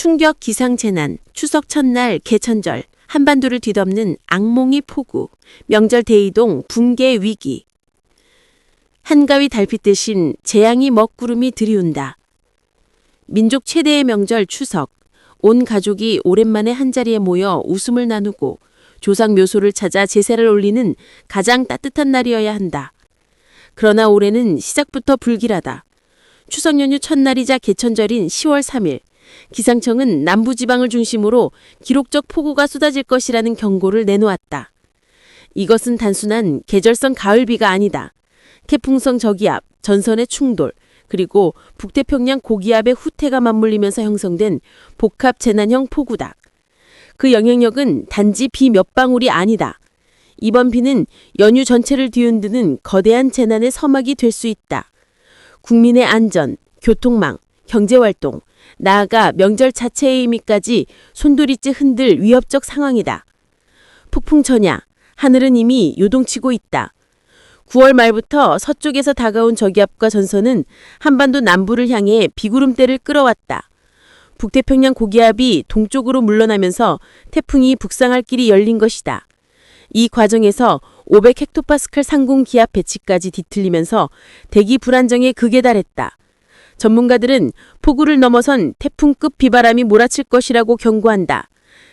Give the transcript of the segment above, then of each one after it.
충격 기상재난, 추석 첫날 개천절, 한반도를 뒤덮는 악몽의 폭우, 명절 대이동 붕괴 위기. 한가위 달빛 대신 재앙이 먹구름이 들이운다. 민족 최대의 명절 추석. 온 가족이 오랜만에 한자리에 모여 웃음을 나누고 조상 묘소를 찾아 제사를 올리는 가장 따뜻한 날이어야 한다. 그러나 올해는 시작부터 불길하다. 추석 연휴 첫날이자 개천절인 10월 3일, 기상청은 남부지방을 중심으로 기록적 폭우가 쏟아질 것이라는 경고를 내놓았다. 이것은 단순한 계절성 가을비가 아니다. 태풍성 저기압, 전선의 충돌, 그리고 북태평양 고기압의 후퇴가 맞물리면서 형성된 복합 재난형 폭우다. 그 영향력은 단지 비 몇 방울이 아니다. 이번 비는 연휴 전체를 뒤흔드는 거대한 재난의 서막이 될 수 있다. 국민의 안전, 교통망, 경제활동, 나아가 명절 자체의 의미까지 손도리째 흔들 위협적 상황이다. 폭풍전야, 하늘은 이미 요동치고 있다. 9월 말부터 서쪽에서 다가온 저기압과 전선은 한반도 남부를 향해 비구름대를 끌어왔다. 북태평양 고기압이 동쪽으로 물러나면서 태풍이 북상할 길이 열린 것이다. 이 과정에서 500헥토파스칼 상공 기압 배치까지 뒤틀리면서 대기 불안정의 극에 달했다. 전문가들은 폭우를 넘어선 태풍급 비바람이 몰아칠 것이라고 경고한다.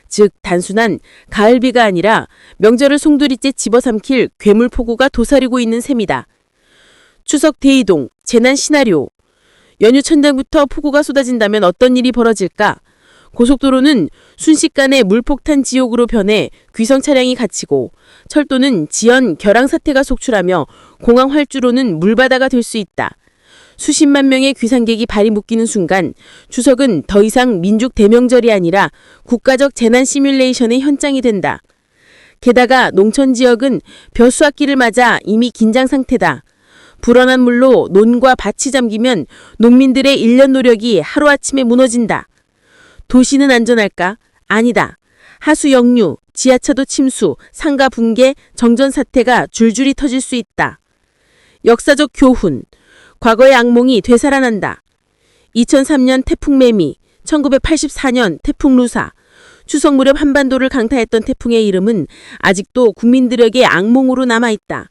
즉 단순한 가을비가 아니라 명절을 송두리째 집어삼킬 괴물폭우가 도사리고 있는 셈이다. 추석 대이동, 재난 시나리오. 연휴 첫날부터 폭우가 쏟아진다면 어떤 일이 벌어질까? 고속도로는 순식간에 물폭탄 지옥으로 변해 귀성 차량이 갇히고 철도는 지연, 결항 사태가 속출하며 공항 활주로는 물바다가 될 수 있다. 수십만 명의 귀상객이 발이 묶이는 순간 추석은 더 이상 민족 대명절이 아니라 국가적 재난 시뮬레이션의 현장이 된다. 게다가 농촌 지역은 벼수학기를 맞아 이미 긴장 상태다. 불어난 물로 논과 밭이 잠기면 농민들의 1년 노력이 하루아침에 무너진다. 도시는 안전할까? 아니다. 하수 역류, 지하차도 침수, 상가 붕괴, 정전 사태가 줄줄이 터질 수 있다. 역사적 교훈. 과거의 악몽이 되살아난다. 2003년 태풍 매미, 1984년 태풍 루사, 추석 무렵 한반도를 강타했던 태풍의 이름은 아직도 국민들에게 악몽으로 남아있다.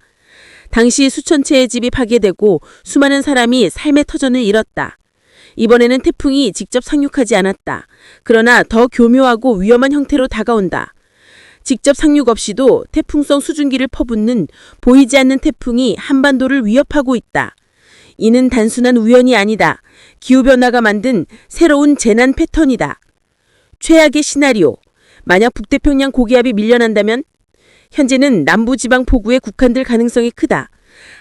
당시 수천 채의 집이 파괴되고 수많은 사람이 삶의 터전을 잃었다. 이번에는 태풍이 직접 상륙하지 않았다. 그러나 더 교묘하고 위험한 형태로 다가온다. 직접 상륙 없이도 태풍성 수증기를 퍼붓는 보이지 않는 태풍이 한반도를 위협하고 있다. 이는 단순한 우연이 아니다. 기후변화가 만든 새로운 재난 패턴이다. 최악의 시나리오. 만약 북태평양 고기압이 밀려난다면? 현재는 남부지방 폭우에 국한될 가능성이 크다.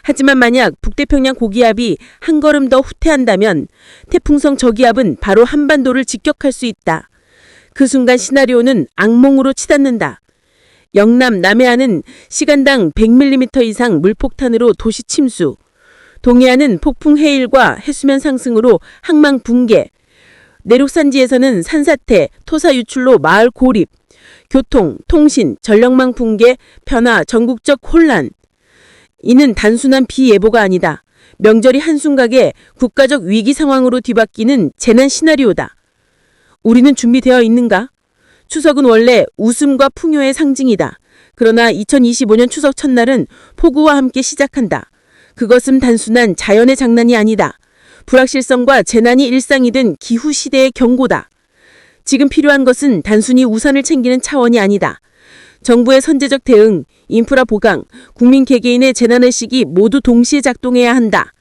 하지만 만약 북태평양 고기압이 한 걸음 더 후퇴한다면 태풍성 저기압은 바로 한반도를 직격할 수 있다. 그 순간 시나리오는 악몽으로 치닫는다. 영남, 남해안은 시간당 100mm 이상 물폭탄으로 도시 침수. 동해안은 폭풍 해일과 해수면 상승으로 항만 붕괴. 내륙산지에서는 산사태, 토사 유출로 마을 고립. 교통, 통신, 전력망 붕괴, 변화, 전국적 혼란. 이는 단순한 비예보가 아니다. 명절이 한순간에 국가적 위기 상황으로 뒤바뀌는 재난 시나리오다. 우리는 준비되어 있는가? 추석은 원래 웃음과 풍요의 상징이다. 그러나 2025년 추석 첫날은 폭우와 함께 시작한다. 그것은 단순한 자연의 장난이 아니다. 불확실성과 재난이 일상이 된 기후시대의 경고다. 지금 필요한 것은 단순히 우산을 챙기는 차원이 아니다. 정부의 선제적 대응, 인프라 보강, 국민 개개인의 재난의식이 모두 동시에 작동해야 한다.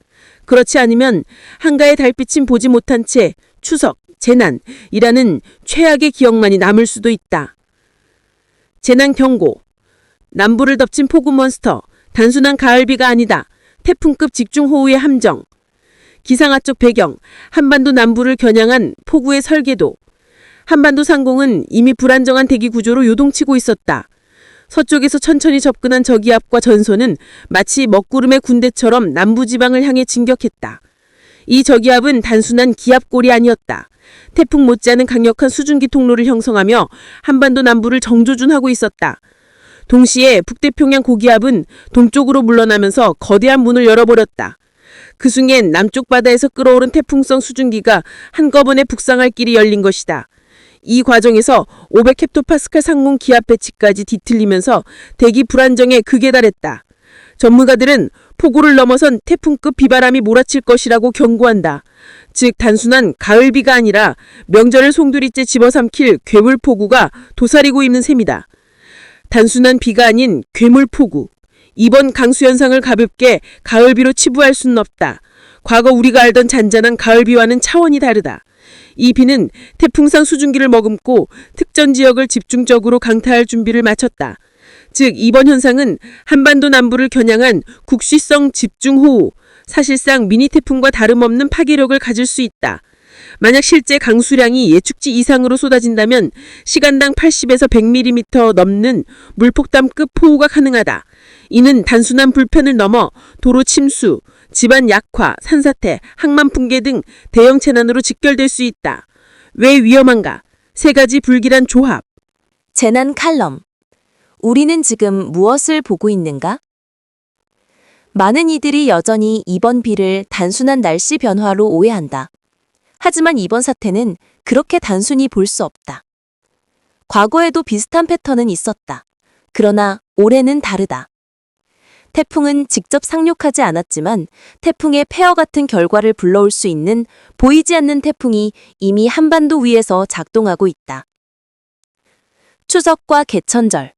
그렇지 않으면 한가의 달빛은 보지 못한 채 추석, 재난이라는 최악의 기억만이 남을 수도 있다. 재난 경고. 남부를 덮친 폭우 몬스터. 단순한 가을비가 아니다. 태풍급 집중호우의 함정. 기상학적 배경. 한반도 남부를 겨냥한 폭우의 설계도. 한반도 상공은 이미 불안정한 대기 구조로 요동치고 있었다. 서쪽에서 천천히 접근한 저기압과 전선은 마치 먹구름의 군대처럼 남부지방을 향해 진격했다. 이 저기압은 단순한 기압골이 아니었다. 태풍 못지않은 강력한 수증기 통로를 형성하며 한반도 남부를 정조준하고 있었다. 동시에 북태평양 고기압은 동쪽으로 물러나면서 거대한 문을 열어버렸다. 그 순간 남쪽 바다에서 끓어오른 태풍성 수증기가 한꺼번에 북상할 길이 열린 것이다. 이 과정에서 500헥토파스칼 상공 기압 배치까지 뒤틀리면서 대기 불안정에 극에 달했다. 전문가들은 폭우를 넘어선 태풍급 비바람이 몰아칠 것이라고 경고한다. 즉 단순한 가을비가 아니라 명절을 송두리째 집어삼킬 괴물폭우가 도사리고 있는 셈이다. 단순한 비가 아닌 괴물폭우. 이번 강수현상을 가볍게 가을비로 치부할 수는 없다. 과거 우리가 알던 잔잔한 가을비와는 차원이 다르다. 이 비는 태풍상 수증기를 머금고 특정 지역을 집중적으로 강타할 준비를 마쳤다. 즉 이번 현상은 한반도 남부를 겨냥한 국시성 집중호우, 사실상 미니 태풍과 다름없는 파괴력을 가질 수 있다. 만약 실제 강수량이 예측치 이상으로 쏟아진다면 시간당 80에서 100mm 넘는 물폭탄급 폭우가 가능하다. 이는 단순한 불편을 넘어 도로 침수, 집안 약화, 산사태, 항만 붕괴 등 대형 재난으로 직결될 수 있다. 왜 위험한가? 세 가지 불길한 조합. 재난 칼럼. 우리는 지금 무엇을 보고 있는가? 많은 이들이 여전히 이번 비를 단순한 날씨 변화로 오해한다. 하지만 이번 사태는 그렇게 단순히 볼 수 없다. 과거에도 비슷한 패턴은 있었다. 그러나 올해는 다르다. 태풍은 직접 상륙하지 않았지만 태풍의 폐허 같은 결과를 불러올 수 있는 보이지 않는 태풍이 이미 한반도 위에서 작동하고 있다. 추석과 개천절.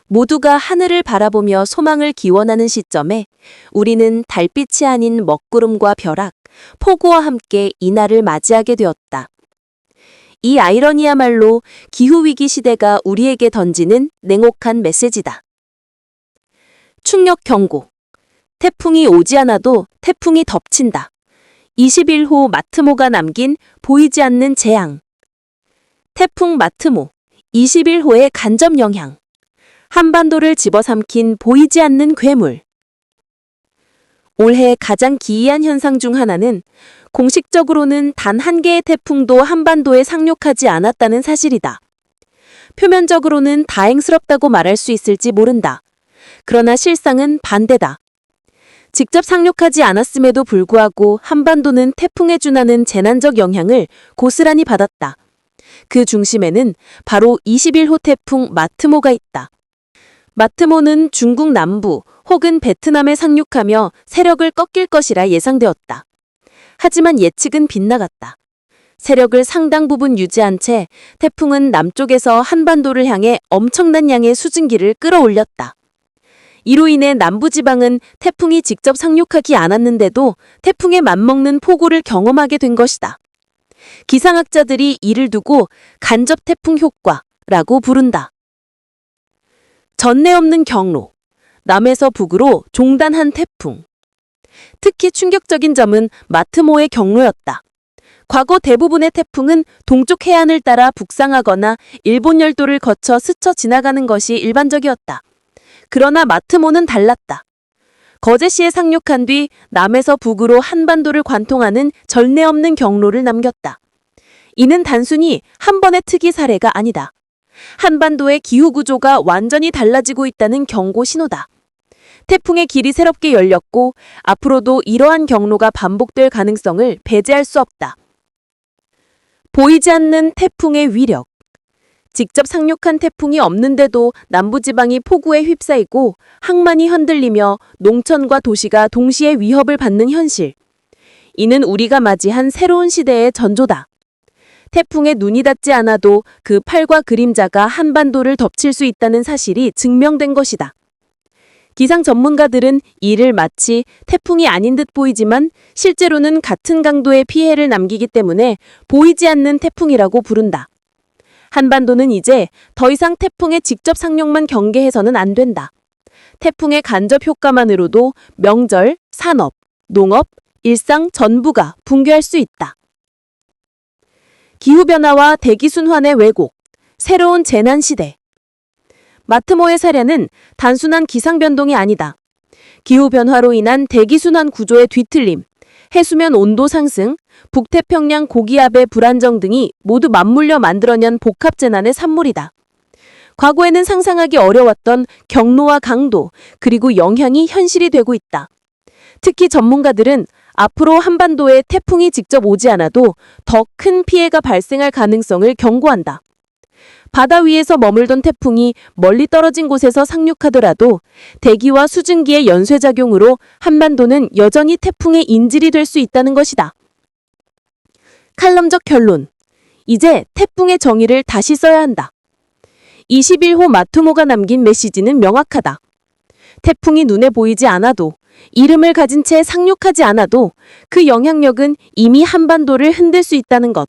모두가 하늘을 바라보며 소망을 기원하는 시점에 우리는 달빛이 아닌 먹구름과 벼락, 폭우와 함께 이날을 맞이하게 되었다. 이 아이러니야말로 기후위기 시대가 우리에게 던지는 냉혹한 메시지다. 충격 경고. 태풍이 오지 않아도 태풍이 덮친다. 21호 마트모가 남긴 보이지 않는 재앙. 태풍 마트모, 21호의 간접 영향. 한반도를 집어삼킨 보이지 않는 괴물. 올해 가장 기이한 현상 중 하나는 공식적으로는 단 한 개의 태풍도 한반도에 상륙하지 않았다는 사실이다. 표면적으로는 다행스럽다고 말할 수 있을지 모른다. 그러나 실상은 반대다. 직접 상륙하지 않았음에도 불구하고 한반도는 태풍에 준하는 재난적 영향을 고스란히 받았다. 그 중심에는 바로 21호 태풍 마트모가 있다. 마트모는 중국 남부 혹은 베트남에 상륙하며 세력을 꺾일 것이라 예상되었다. 하지만 예측은 빗나갔다. 세력을 상당 부분 유지한 채 태풍은 남쪽에서 한반도를 향해 엄청난 양의 수증기를 끌어올렸다. 이로 인해 남부지방은 태풍이 직접 상륙하지 않았는데도 태풍에 맞먹는 폭우를 경험하게 된 것이다. 기상학자들이 이를 두고 간접 태풍 효과라고 부른다. 전례 없는 경로, 남에서 북으로 종단한 태풍. 특히 충격적인 점은 마트모의 경로였다. 과거 대부분의 태풍은 동쪽 해안을 따라 북상하거나 일본 열도를 거쳐 스쳐 지나가는 것이 일반적이었다. 그러나 마트모는 달랐다. 거제시에 상륙한 뒤 남에서 북으로 한반도를 관통하는 전례 없는 경로를 남겼다. 이는 단순히 한 번의 특이 사례가 아니다. 한반도의 기후 구조가 완전히 달라지고 있다는 경고 신호다. 태풍의 길이 새롭게 열렸고 앞으로도 이러한 경로가 반복될 가능성을 배제할 수 없다. 보이지 않는 태풍의 위력. 직접 상륙한 태풍이 없는데도 남부지방이 폭우에 휩싸이고 항만이 흔들리며 농촌과 도시가 동시에 위협을 받는 현실. 이는 우리가 맞이한 새로운 시대의 전조다. 태풍에 눈이 닿지 않아도 그 팔과 그림자가 한반도를 덮칠 수 있다는 사실이 증명된 것이다. 기상 전문가들은 이를 마치 태풍이 아닌 듯 보이지만 실제로는 같은 강도의 피해를 남기기 때문에 보이지 않는 태풍이라고 부른다. 한반도는 이제 더 이상 태풍의 직접 상륙만 경계해서는 안 된다. 태풍의 간접 효과만으로도 명절, 산업, 농업, 일상 전부가 붕괴할 수 있다. 기후변화와 대기순환의 왜곡, 새로운 재난시대. 마트모의 사례는 단순한 기상변동이 아니다. 기후변화로 인한 대기순환 구조의 뒤틀림, 해수면 온도 상승, 북태평양 고기압의 불안정 등이 모두 맞물려 만들어낸 복합재난의 산물이다. 과거에는 상상하기 어려웠던 경로와 강도, 그리고 영향이 현실이 되고 있다. 특히 전문가들은 앞으로 한반도에 태풍이 직접 오지 않아도 더 큰 피해가 발생할 가능성을 경고한다. 바다 위에서 머물던 태풍이 멀리 떨어진 곳에서 상륙하더라도 대기와 수증기의 연쇄작용으로 한반도는 여전히 태풍의 인질이 될 수 있다는 것이다. 칼럼적 결론. 이제 태풍의 정의를 다시 써야 한다. 21호 마투모가 남긴 메시지는 명확하다. 태풍이 눈에 보이지 않아도, 이름을 가진 채 상륙하지 않아도 그 영향력은 이미 한반도를 흔들 수 있다는 것.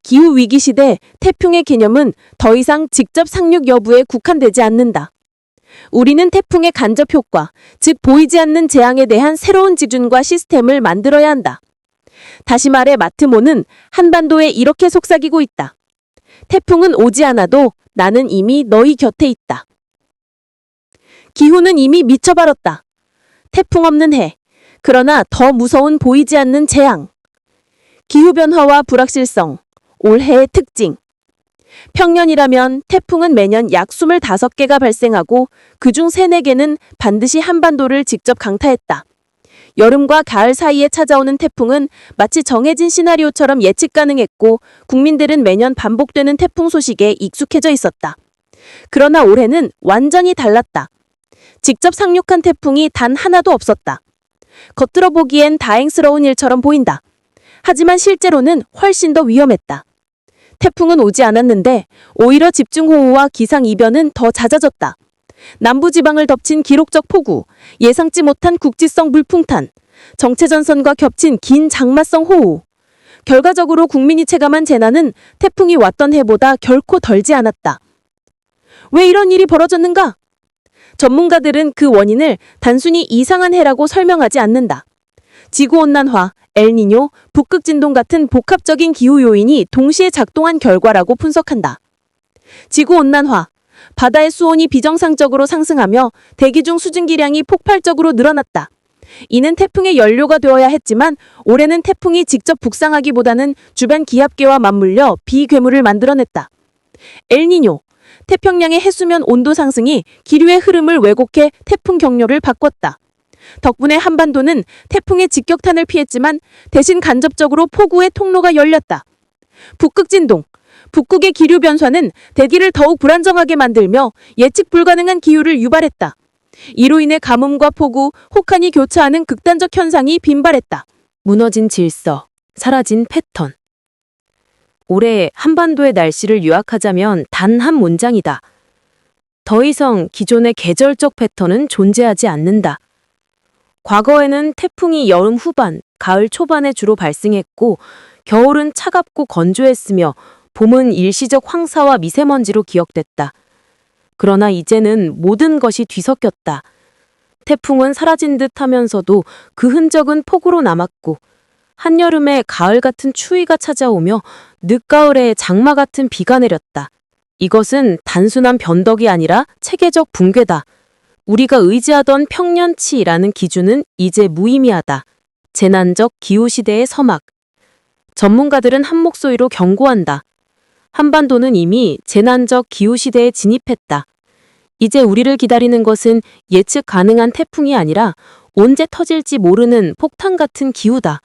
기후위기 시대 태풍의 개념은 더 이상 직접 상륙 여부에 국한되지 않는다. 우리는 태풍의 간접 효과, 즉 보이지 않는 재앙에 대한 새로운 기준과 시스템을 만들어야 한다. 다시 말해 마트모는 한반도에 이렇게 속삭이고 있다. 태풍은 오지 않아도 나는 이미 너희 곁에 있다. 기후는 이미 미쳐버렸다. 태풍 없는 해. 그러나 더 무서운 보이지 않는 재앙. 기후변화와 불확실성. 올해의 특징. 평년이라면 태풍은 매년 약 25개가 발생하고 그중 3, 4개는 반드시 한반도를 직접 강타했다. 여름과 가을 사이에 찾아오는 태풍은 마치 정해진 시나리오처럼 예측 가능했고 국민들은 매년 반복되는 태풍 소식에 익숙해져 있었다. 그러나 올해는 완전히 달랐다. 직접 상륙한 태풍이 단 하나도 없었다. 겉으로 보기엔 다행스러운 일처럼 보인다. 하지만 실제로는 훨씬 더 위험했다. 태풍은 오지 않았는데 오히려 집중호우와 기상이변은 더 잦아졌다. 남부지방을 덮친 기록적 폭우, 예상치 못한 국지성 물풍탄, 정체전선과 겹친 긴 장마성 호우. 결과적으로 국민이 체감한 재난은 태풍이 왔던 해보다 결코 덜지 않았다. 왜 이런 일이 벌어졌는가? 전문가들은 그 원인을 단순히 이상한 해라고 설명하지 않는다. 지구온난화, 엘니뇨, 북극진동 같은 복합적인 기후 요인이 동시에 작동한 결과라고 분석한다. 지구온난화, 바다의 수온이 비정상적으로 상승하며 대기 중 수증기량이 폭발적으로 늘어났다. 이는 태풍의 연료가 되어야 했지만 올해는 태풍이 직접 북상하기보다는 주변 기압계와 맞물려 비괴물을 만들어냈다. 엘니뇨, 태평양의 해수면 온도 상승이 기류의 흐름을 왜곡해 태풍 경로를 바꿨다. 덕분에 한반도는 태풍의 직격탄을 피했지만 대신 간접적으로 폭우의 통로가 열렸다. 북극진동, 북극의 기류 변화는 대기를 더욱 불안정하게 만들며 예측 불가능한 기후를 유발했다. 이로 인해 가뭄과 폭우, 혹한이 교차하는 극단적 현상이 빈발했다. 무너진 질서, 사라진 패턴. 올해 한반도의 날씨를 요약하자면 단 한 문장이다. 더 이상 기존의 계절적 패턴은 존재하지 않는다. 과거에는 태풍이 여름 후반, 가을 초반에 주로 발생했고 겨울은 차갑고 건조했으며 봄은 일시적 황사와 미세먼지로 기억됐다. 그러나 이제는 모든 것이 뒤섞였다. 태풍은 사라진 듯 하면서도 그 흔적은 폭우로 남았고 한여름에 가을 같은 추위가 찾아오며 늦가을에 장마 같은 비가 내렸다. 이것은 단순한 변덕이 아니라 체계적 붕괴다. 우리가 의지하던 평년치라는 기준은 이제 무의미하다. 재난적 기후시대의 서막. 전문가들은 한 목소리로 경고한다. 한반도는 이미 재난적 기후시대에 진입했다. 이제 우리를 기다리는 것은 예측 가능한 태풍이 아니라 언제 터질지 모르는 폭탄 같은 기후다.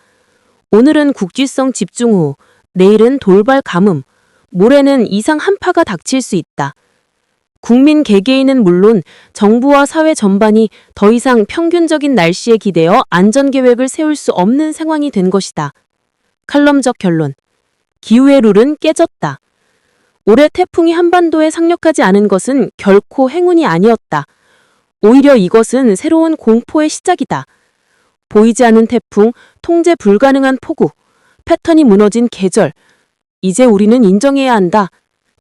오늘은 국지성 집중호우, 내일은 돌발 가뭄, 모레는 이상 한파가 닥칠 수 있다. 국민 개개인은 물론 정부와 사회 전반이 더 이상 평균적인 날씨에 기대어 안전계획을 세울 수 없는 상황이 된 것이다. 칼럼적 결론. 기후의 룰은 깨졌다. 올해 태풍이 한반도에 상륙하지 않은 것은 결코 행운이 아니었다. 오히려 이것은 새로운 공포의 시작이다. 보이지 않는 태풍, 통제 불가능한 폭우, 패턴이 무너진 계절. 이제 우리는 인정해야 한다.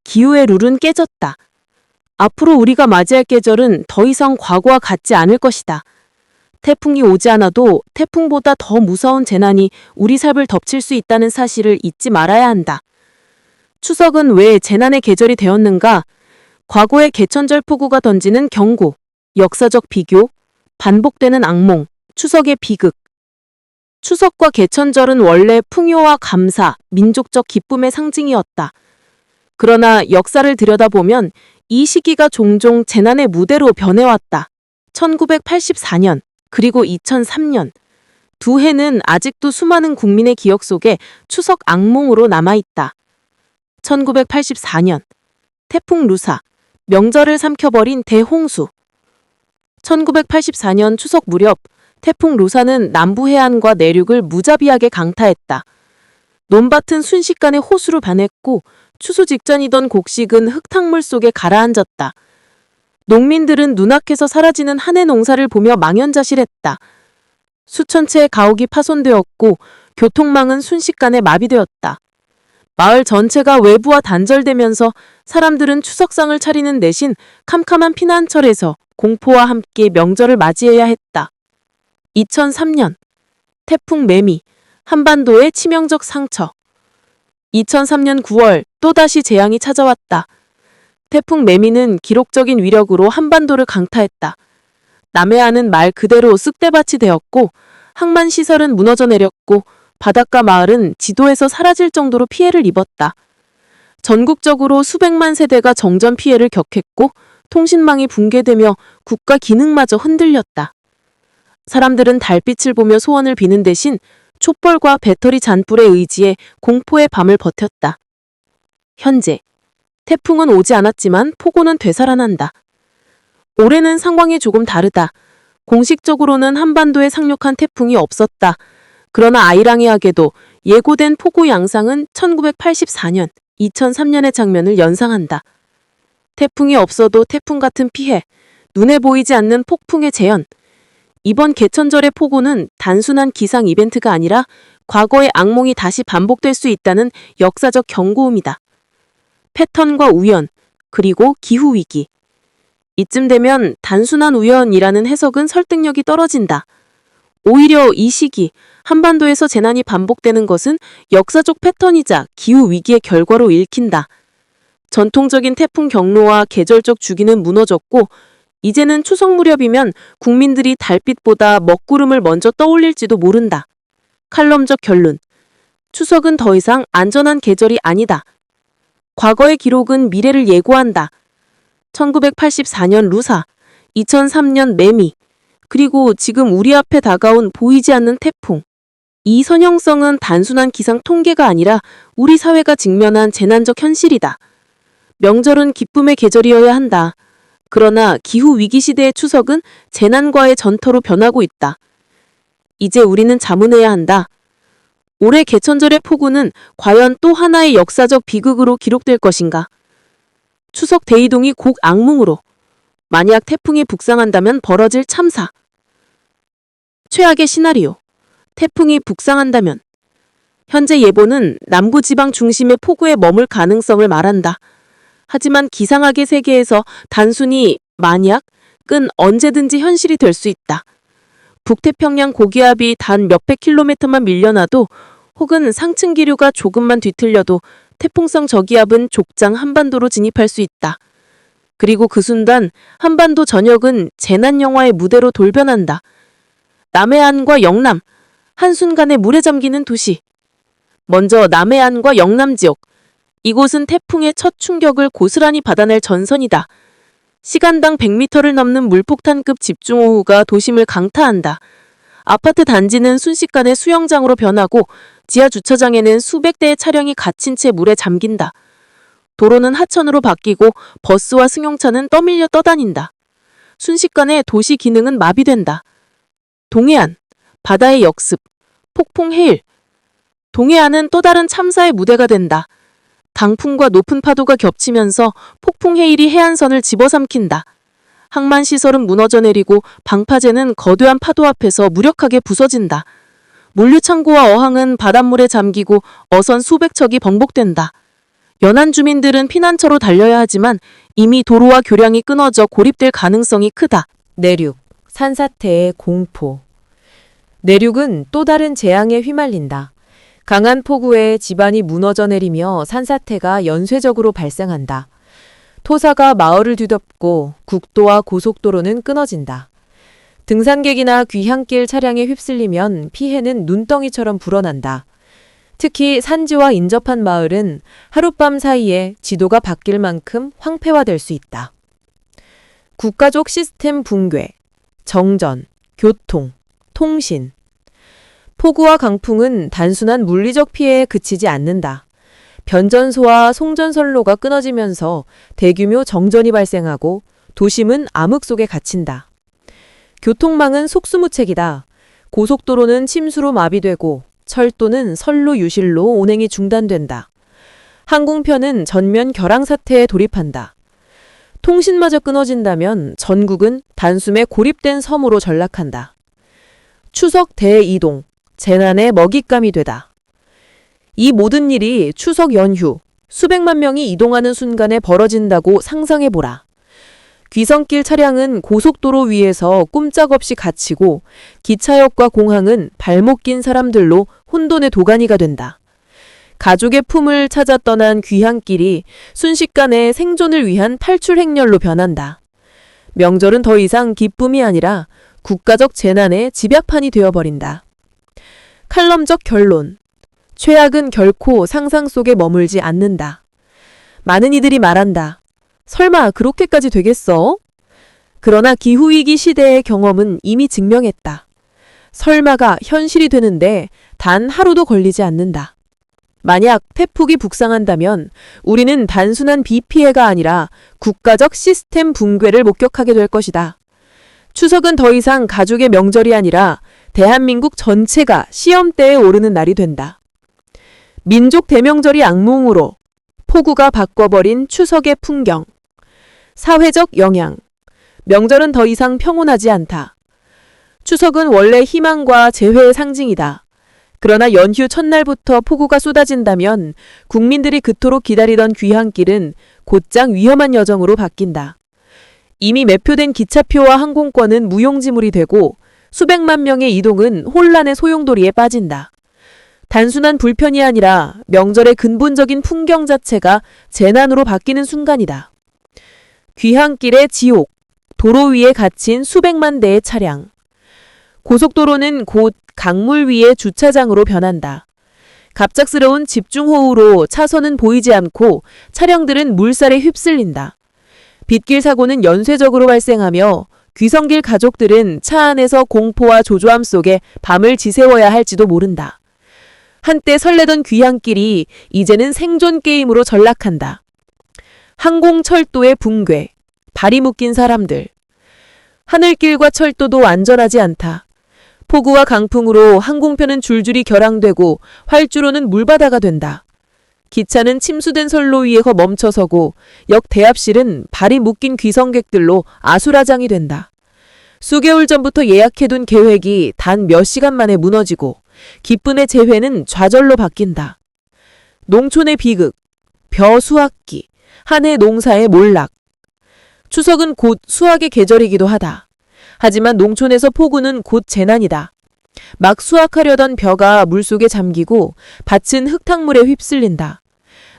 기후의 룰은 깨졌다. 앞으로 우리가 맞이할 계절은 더 이상 과거와 같지 않을 것이다. 태풍이 오지 않아도 태풍보다 더 무서운 재난이 우리 삶을 덮칠 수 있다는 사실을 잊지 말아야 한다. 추석은 왜 재난의 계절이 되었는가? 과거의 개천절 폭우가 던지는 경고, 역사적 비교, 반복되는 악몽, 추석의 비극. 추석과 개천절은 원래 풍요와 감사, 민족적 기쁨의 상징이었다. 그러나 역사를 들여다보면 이 시기가 종종 재난의 무대로 변해왔다. 1984년, 그리고 2003년. 두 해는 아직도 수많은 국민의 기억 속에 추석 악몽으로 남아있다. 1984년. 태풍 루사, 명절을 삼켜버린 대홍수. 1984년 추석 무렵 태풍 루사는 남부 해안과 내륙을 무자비하게 강타했다. 논밭은 순식간에 호수로 변했고 추수 직전이던 곡식은 흙탕물 속에 가라앉았다. 농민들은 눈앞에서 사라지는 한 해 농사를 보며 망연자실했다. 수천 채의 가옥이 파손되었고 교통망은 순식간에 마비되었다. 마을 전체가 외부와 단절되면서 사람들은 추석상을 차리는 대신 캄캄한 피난처에서 공포와 함께 명절을 맞이해야 했다. 2003년 태풍 매미, 한반도의 치명적 상처. 2003년 9월 또다시 재앙이 찾아왔다. 태풍 매미는 기록적인 위력으로 한반도를 강타했다. 남해안은 말 그대로 쑥대밭이 되었고 항만 시설은 무너져 내렸고 바닷가 마을은 지도에서 사라질 정도로 피해를 입었다. 전국적으로 수백만 세대가 정전 피해를 겪었고 통신망이 붕괴되며 국가 기능마저 흔들렸다. 사람들은 달빛을 보며 소원을 비는 대신 촛불과 배터리 잔불에 의지해 공포의 밤을 버텼다. 현재 태풍은 오지 않았지만 폭우는 되살아난다. 올해는 상황이 조금 다르다. 공식적으로는 한반도에 상륙한 태풍이 없었다. 그러나 아이러니하게도 예고된 폭우 양상은 1984년, 2003년의 장면을 연상한다. 태풍이 없어도 태풍 같은 피해, 눈에 보이지 않는 폭풍의 재현. 이번 개천절의 폭우는 단순한 기상 이벤트가 아니라 과거의 악몽이 다시 반복될 수 있다는 역사적 경고음이다. 패턴과 우연, 그리고 기후위기. 이쯤 되면 단순한 우연이라는 해석은 설득력이 떨어진다. 오히려 이 시기 한반도에서 재난이 반복되는 것은 역사적 패턴이자 기후위기의 결과로 읽힌다. 전통적인 태풍 경로와 계절적 주기는 무너졌고 이제는 추석 무렵이면 국민들이 달빛보다 먹구름을 먼저 떠올릴지도 모른다. 칼럼적 결론. 추석은 더 이상 안전한 계절이 아니다. 과거의 기록은 미래를 예고한다. 1984년 루사, 2003년 매미, 그리고 지금 우리 앞에 다가온 보이지 않는 태풍. 이 선형성은 단순한 기상 통계가 아니라 우리 사회가 직면한 재난적 현실이다. 명절은 기쁨의 계절이어야 한다. 그러나 기후위기 시대의 추석은 재난과의 전터로 변하고 있다. 이제 우리는 자문해야 한다. 올해 개천절의 폭우는 과연 또 하나의 역사적 비극으로 기록될 것인가? 추석 대이동이 곡 악몽으로. 만약 태풍이 북상한다면 벌어질 참사. 최악의 시나리오. 태풍이 북상한다면. 현재 예보는 남부지방 중심의 폭우에 머물 가능성을 말한다. 하지만 기상학의 세계에서 단순히 만약은 언제든지 현실이 될 수 있다. 북태평양 고기압이 단 몇백 킬로미터만 밀려나도 혹은 상층 기류가 조금만 뒤틀려도 태풍성 저기압은 족장 한반도로 진입할 수 있다. 그리고 그 순간 한반도 전역은 재난 영화의 무대로 돌변한다. 남해안과 영남, 한순간에 물에 잠기는 도시. 먼저 남해안과 영남 지역. 이곳은 태풍의 첫 충격을 고스란히 받아낼 전선이다. 시간당 100m를 넘는 물폭탄급 집중호우가 도심을 강타한다. 아파트 단지는 순식간에 수영장으로 변하고 지하 주차장에는 수백 대의 차량이 갇힌 채 물에 잠긴다. 도로는 하천으로 바뀌고 버스와 승용차는 떠밀려 떠다닌다. 순식간에 도시 기능은 마비된다. 동해안, 바다의 역습, 폭풍 해일. 동해안은 또 다른 참사의 무대가 된다. 강풍과 높은 파도가 겹치면서 폭풍 해일이 해안선을 집어삼킨다. 항만시설은 무너져 내리고 방파제는 거대한 파도 앞에서 무력하게 부서진다. 물류창고와 어항은 바닷물에 잠기고 어선 수백 척이 번복된다. 연안 주민들은 피난처로 달려야 하지만 이미 도로와 교량이 끊어져 고립될 가능성이 크다. 내륙, 산사태의 공포. 내륙은 또 다른 재앙에 휘말린다. 강한 폭우에 지반이 무너져 내리며 산사태가 연쇄적으로 발생한다. 토사가 마을을 뒤덮고 국도와 고속도로는 끊어진다. 등산객이나 귀향길 차량에 휩쓸리면 피해는 눈덩이처럼 불어난다. 특히 산지와 인접한 마을은 하룻밤 사이에 지도가 바뀔 만큼 황폐화될 수 있다. 국가적 시스템 붕괴, 정전, 교통, 통신. 폭우와 강풍은 단순한 물리적 피해에 그치지 않는다. 변전소와 송전선로가 끊어지면서 대규모 정전이 발생하고 도심은 암흑 속에 갇힌다. 교통망은 속수무책이다. 고속도로는 침수로 마비되고 철도는 선로 유실로 운행이 중단된다. 항공편은 전면 결항 사태에 돌입한다. 통신마저 끊어진다면 전국은 단숨에 고립된 섬으로 전락한다. 추석 대이동, 재난의 먹잇감이 되다. 이 모든 일이 추석 연휴, 수백만 명이 이동하는 순간에 벌어진다고 상상해보라. 귀성길 차량은 고속도로 위에서 꼼짝없이 갇히고 기차역과 공항은 발목 낀 사람들로 혼돈의 도가니가 된다. 가족의 품을 찾아 떠난 귀향길이 순식간에 생존을 위한 탈출 행렬로 변한다. 명절은 더 이상 기쁨이 아니라 국가적 재난의 집약판이 되어버린다. 칼럼적 결론. 최악은 결코 상상 속에 머물지 않는다. 많은 이들이 말한다. 설마 그렇게까지 되겠어? 그러나 기후위기 시대의 경험은 이미 증명했다. 설마가 현실이 되는데 단 하루도 걸리지 않는다. 만약 태풍이 북상한다면 우리는 단순한 비 피해가 아니라 국가적 시스템 붕괴를 목격하게 될 것이다. 추석은 더 이상 가족의 명절이 아니라 대한민국 전체가 시험대에 오르는 날이 된다. 민족 대명절이 악몽으로 폭우가 바꿔버린 추석의 풍경. 사회적 영향. 명절은 더 이상 평온하지 않다. 추석은 원래 희망과 재회의 상징이다. 그러나 연휴 첫날부터 폭우가 쏟아진다면 국민들이 그토록 기다리던 귀향길은 곧장 위험한 여정으로 바뀐다. 이미 매표된 기차표와 항공권은 무용지물이 되고 수백만 명의 이동은 혼란의 소용돌이에 빠진다. 단순한 불편이 아니라 명절의 근본적인 풍경 자체가 재난으로 바뀌는 순간이다. 귀향길의 지옥, 도로 위에 갇힌 수백만 대의 차량. 고속도로는 곧 강물 위의 주차장으로 변한다. 갑작스러운 집중호우로 차선은 보이지 않고 차량들은 물살에 휩쓸린다. 빗길 사고는 연쇄적으로 발생하며 귀성길 가족들은 차 안에서 공포와 조조함 속에 밤을 지새워야 할지도 모른다. 한때 설레던 귀향길이 이제는 생존 게임으로 전락한다. 항공철도의 붕괴, 발이 묶인 사람들. 하늘길과 철도도 안전하지 않다. 폭우와 강풍으로 항공편은 줄줄이 결항되고 활주로는 물바다가 된다. 기차는 침수된 선로 위에서 멈춰서고 역 대합실은 발이 묶인 귀성객들로 아수라장이 된다. 수개월 전부터 예약해둔 계획이 단 몇 시간 만에 무너지고 기쁨의 재회는 좌절로 바뀐다. 농촌의 비극, 벼수확기, 한 해 농사의 몰락. 추석은 곧 수확의 계절이기도 하다. 하지만 농촌에서 폭우는 곧 재난이다. 막 수확하려던 벼가 물속에 잠기고 밭은 흙탕물에 휩쓸린다.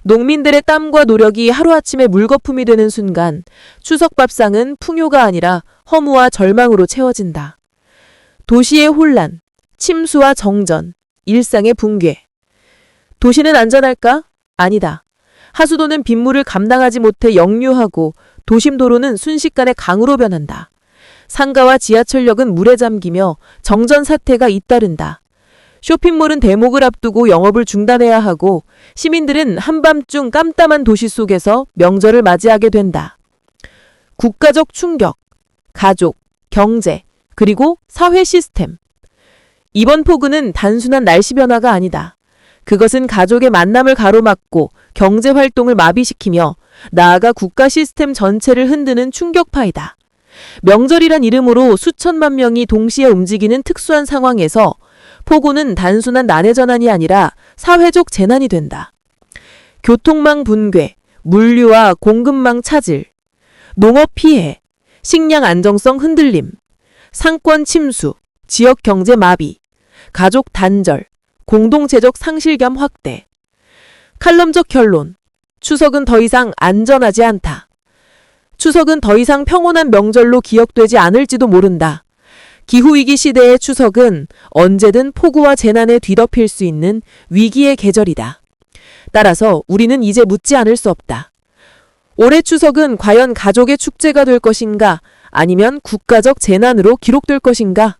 농민들의 땀과 노력이 하루아침에 물거품이 되는 순간 추석 밥상은 풍요가 아니라 허무와 절망으로 채워진다. 도시의 혼란, 침수와 정전, 일상의 붕괴. 도시는 안전할까? 아니다. 하수도는 빗물을 감당하지 못해 역류하고 도심 도로는 순식간에 강으로 변한다. 상가와 지하철역은 물에 잠기며 정전 사태가 잇따른다. 쇼핑몰은 대목을 앞두고 영업을 중단해야 하고 시민들은 한밤중 깜깜한 도시 속에서 명절을 맞이하게 된다. 국가적 충격, 가족, 경제, 그리고 사회 시스템. 이번 폭우는 단순한 날씨 변화가 아니다. 그것은 가족의 만남을 가로막고 경제 활동을 마비시키며 나아가 국가 시스템 전체를 흔드는 충격파이다. 명절이란 이름으로 수천만 명이 동시에 움직이는 특수한 상황에서 폭우는 단순한 난해 전환이 아니라 사회적 재난이 된다. 교통망 붕괴, 물류와 공급망 차질, 농업 피해, 식량 안정성 흔들림, 상권 침수, 지역 경제 마비, 가족 단절, 공동체적 상실감 확대. 칼럼적 결론. 추석은 더 이상 안전하지 않다. 추석은 더 이상 평온한 명절로 기억되지 않을지도 모른다. 기후위기 시대의 추석은 언제든 폭우와 재난에 뒤덮일 수 있는 위기의 계절이다. 따라서 우리는 이제 묻지 않을 수 없다. 올해 추석은 과연 가족의 축제가 될 것인가 아니면 국가적 재난으로 기록될 것인가?